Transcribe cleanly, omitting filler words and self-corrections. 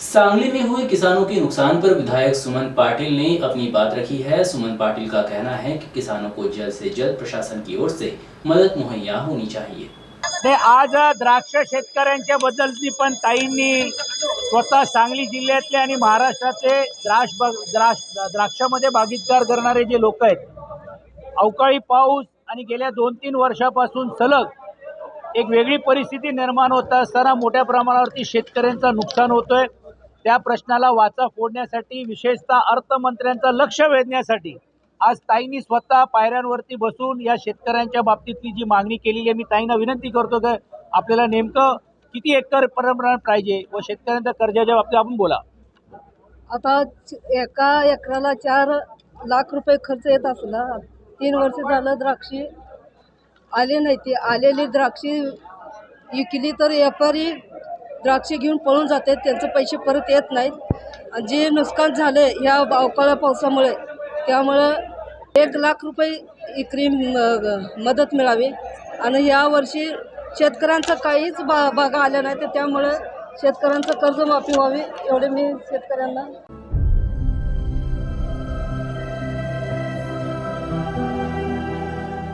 सांगली में हुए किसानों के नुकसान पर विधायक सुमन पाटिल ने अपनी बात रखी है। सुमन पाटिल का कहना है कि किसानों को जल्द से जल्द प्रशासन की ओर से मदद मुहैया होनी चाहिए। आज द्राक्ष शेतकऱ्यांच्या बद्दलची पण ताईंनी स्वतः सांगली जिल्ह्यातले आणि महाराष्ट्रातले द्राक्षामध्ये बागीतदार करणारे जे लोक आहेत, अवकाळी पाऊस आणि गेल्या 2-3 वर्षापासून सलग एक वेगळी परिस्थिती निर्माण होत असताना मोठ्या प्रमाणावरती शेतकऱ्यांचं नुकसान होतोय। त्या प्रश्नाला वाचा फोडण्यासाठी विशेषतः अर्थमंत्र्यांचं लक्ष वेधण्यासाठी आज ताईंनी स्वतः पायऱ्यांवरती बसून या शेतकऱ्यांच्या बाबतीतली जी मागणी केलेली आहे, मी ताईंना विनंती करतो की आपल्याला नेमकं किती हेक्टर प्रमाण पाहिजे व शेतकऱ्यांच्या कर्जाच्या बाबतीत आपण बोला। आता एका एकराला 4 लाख रुपये खर्च येत असला 3 वर्ष झालं द्राक्षी आले नाही। ती आलेली द्राक्षी विकली तर व्यापारी द्राक्षे घेऊन पळून जातात, त्यांचे पैसे परत येत नाहीत। जे नुकसान झाले या अवकाळी पावसामुळे त्यामुळे 1 लाख रुपये एकरी मदत मिळावी आणि या वर्षी शेतकऱ्यांचं काहीच बागा आल्या नाही, तर त्यामुळे शेतकऱ्यांचं कर्जमाफी व्हावी एवढे मी शेतकऱ्यांना